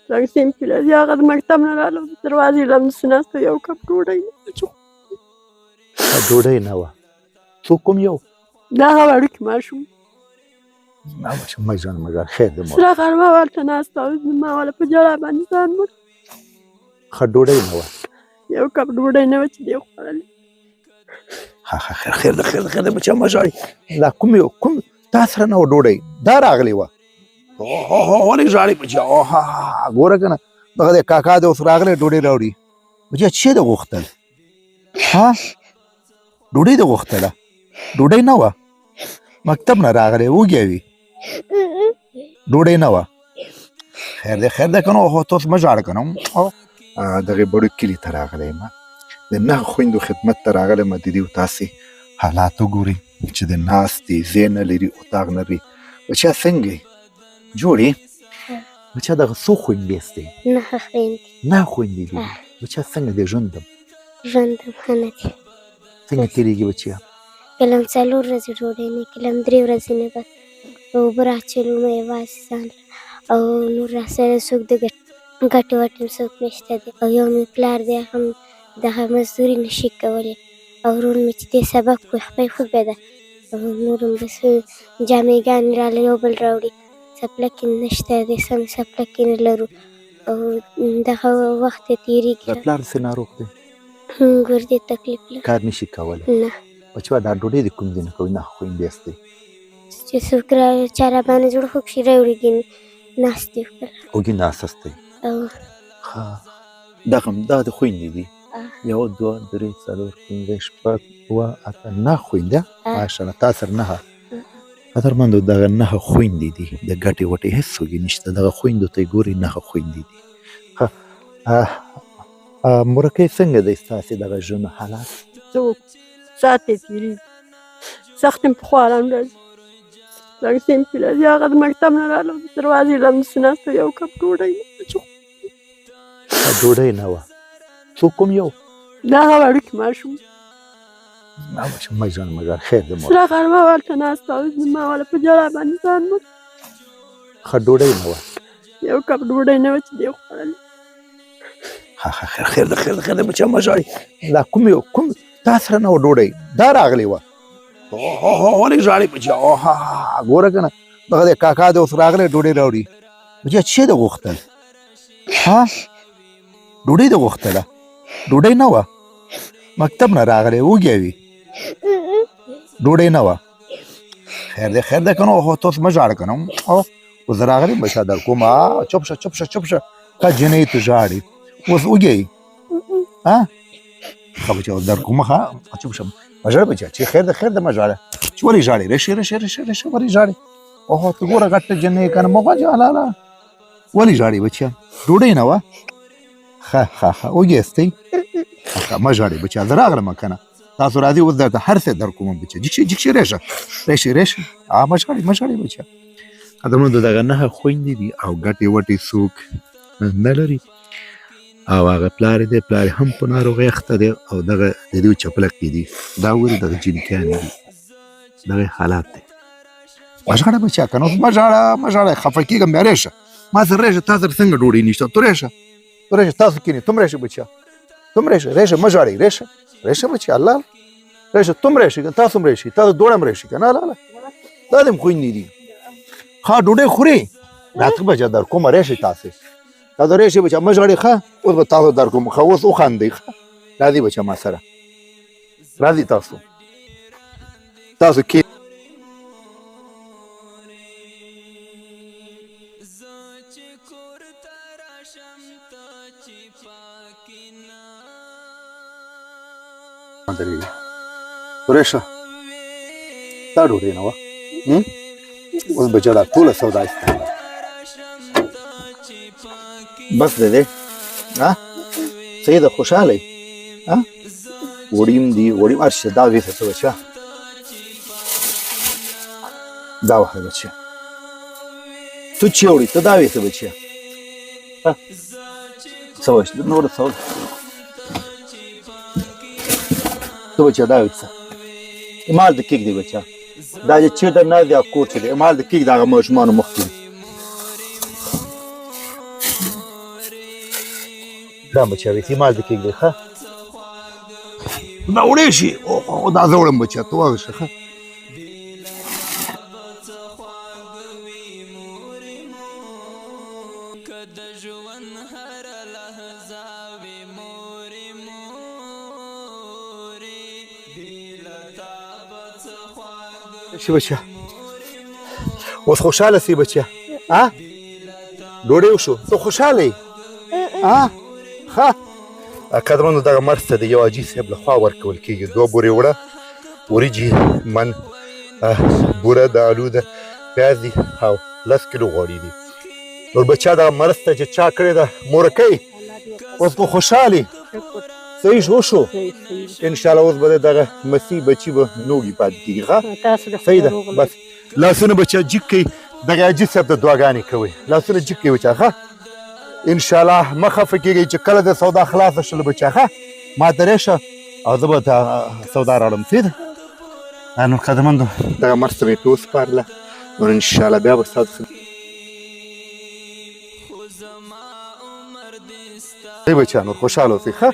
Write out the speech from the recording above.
دغه سیمپل دی هغه د مکتب نه راغله د دروازې لمس ناسته یو کپ ډوډۍ ډوډۍ نه وه څوک کوم یو دا هغه وړوکی ماشوم ماشوم مه ژاړه مه ژاړه خیر دی مور سره غرمه ورته ناسته او ما والا په ژړا باندې ځان مړ ښه ډوډۍ نه وه یو کپ ډوډۍ نه وه چې دی خوړلې خیر ده بچه مه ژاړئ دا کوم تا سره نه وه ډوډۍ دا راغلې وه ولې ژاړئ بچه ګوره که نه دغه دی کاکا دی اوس راغلی ډوډۍ راوړي بچه څه دې غوښتل ها ډوډۍ دې غوښتله ډوډۍ نه وه مکتب نه راغلی وږی وي ډوډۍ نه وه خیر دی که نه ته اوس مه ژاړه که نه دغې بړو کلي ته راغلی یم د 9 خویندو خدمت ته راغلی یم د دې تاسې حالات وګورئ چې د ناستې ځای نه لري اتاق نه لري بچه څنګه یې جوړ یې بچه دغه څو خویندې استې 9 خویندې 9 خویندې دي بچه څنګه دی ژوندم ښه نه دی څنګه تېرېږي بچیه کله هم 4 ورځې ډوډۍ نه کله هم 3 ورځې نه بس اوبه راچلوم یوازې ځان او نور راسره څوک د ګټې وټې څوک نشته دی او یو مې پلار دی هم دغه مزدوري نشي کولی او ورور مې چې دی سبق وایي خدای خوبه ده او نور هم بس جامې راله یو بل راوړي څپلکې نشته دی سم څپلکې نه لرو او دغه وخت یې تېرېږي پلار داسې ناروغ دی ګردې تکلیف لري کار نشي کولی نه بچه دا ډوډۍ د کوم ځای نه کوئ 9 خویندې استئ چې څوک چا راباندې زړه خوږ شي راوړي ناست دي اوږې ناست استئ او دا د خویندې دي 1 2 3 4 5 6 7 8 9 خوینده ماشاءالله تا سره 9 قدرمندو دغه 9 خویندې دي د ګټې وټې هېڅوک یې نشته دغه خویندو ته یې ګورئ 9 خویندې دي مورکۍ څنګه دی ستاسې دغه ژوند حالات څوک ساعت یې تېرېږي سخت مې پخوا راځي دغه سیمپل دی هغه د مکتب نه راغله د دروازې لمس ناسته یو کپ ډوډۍ ډوډۍ نه وه څوک کوم یو دا هغه وړوکی ماشوم مه ژاړه خیر دی مور سره غرمه ورته ناسته او ما والا په ژړا باندې ځان مړ ښه ډوډۍ نه وه یو کپ ډوډۍ نه وه چې دی خوړلې خیر ده بچه مه ژاړئ دا کوم تا سره نه وه ډوډۍ دا راغلې وه ولې ژاړئ بچه ګوره که نه دغه دی کاکا دی اوس راغلی ډوډۍ راوړي بچه څه دې غوښتل ها ډوډۍ دې غوښتله ډوډۍ نه وه مکتب نه راغلی وږی وي ډوډۍ نه وه خیر دی که نه ته اوس مه ژاړه که نه اوس راغلی بچه در کوم چپ شه ښه جنۍ ته ژاړې اوس وږی یې ښه بچه اوس در کومه ښه چپ شه مه ژاړه بچه چې خیر ده مه ژاړه چې ولې ژاړې راشي ولې ژاړې ته ګوره غټه جنۍ که نه مه غواړې هلاله ولې ژاړې بچه ډوډۍ نه وه ښه وږی استئ مه ژاړئ بچه زه راغلم که نه تاسو راځئ اوس درته هر څه در کوم بچه جګ راشه مه ژاړئ بچه قدرمندو دغه 9 خویندې دي او ګټې وټې څوک نه لري او هغه پلار دی پلار هم په ناروغۍ اخته دی او دغه د دوی چپلکې دي دا ورې دغه جنکیانې دي دغه حالات دی مه ژاړه بچه که نه اوس مه ژاړه خفه کېږم بیا راشه ما سره راشه تا سره څنګه ډوډۍ نشته ته راشه تاسو کینې تم راشه بچه تم راشه مه ژاړئ راشه بچه الله راشه تم راشئ تاسو هم راشئ تاسو دواړه هم راشئ که نه الله دا دې هم خویندې دي ښه ډوډۍ خورئ راته بچه در کومه راشئ تاسې راشئ بچه مه ژاړئ ښه اوس به تاسو در کوم ښه اوس وخاندئ ښه راځئ بچه ما سره راځئ تاسو کې راشه دا ډوډۍ نه وه اوس بچه دا ټوله سودا ستا بس دی صحیح ده خوشحاله یې وړیم دي هر شي دا ویسه څه بچه دا وخه بچه تو چې وړي ته دا ویسه بچه څه وشي نور څه ته بچه دا ویسه امال د کیک دی بچه دا چې چیرته نه دی کور چې دی امال د کیک د هغه ماشومانو مخکې دی دا بچیا احتمال دې کېږدی ښه دا وړې شي او دا زه وړم بچیا ته واغشه ښه شي بچیا اوس خوشحاله سي بچیا ها ډوډۍ وشو ته خوشحاله یې ښه قدرمنو دغه مرګ ته د یو حاجي صاحب لخوا ورکول کېږي 2 بورې وړه وریجې من بوره د الو ده پیاز دي او 10 کیلو غوړي دي نور بچا دغه مرسته چې چا کړې ده مورکۍ اوس خو خوشحالې صحیح وشو انشاءالله اوس به دغه مسیح بچي به نوږي پاتې کېږي ښه صحیح ده بس لاسونه بچا جګ کوي دغه حاجي صاحب ته دعاګانې کوئ لاسونه جګ کوي بچا ښه انشاءالله مه خفه کېږئ چې کله د سودا خلاصه شله بچا ښه ما ته رېشه او زه به سودا راوړم صحیح ده نو قدرمندو دغه مرسته مې پرې وسپارله نور انشاءالله بیا به ستاسو صحیح بچا نور خوشحاله اوسئ ښه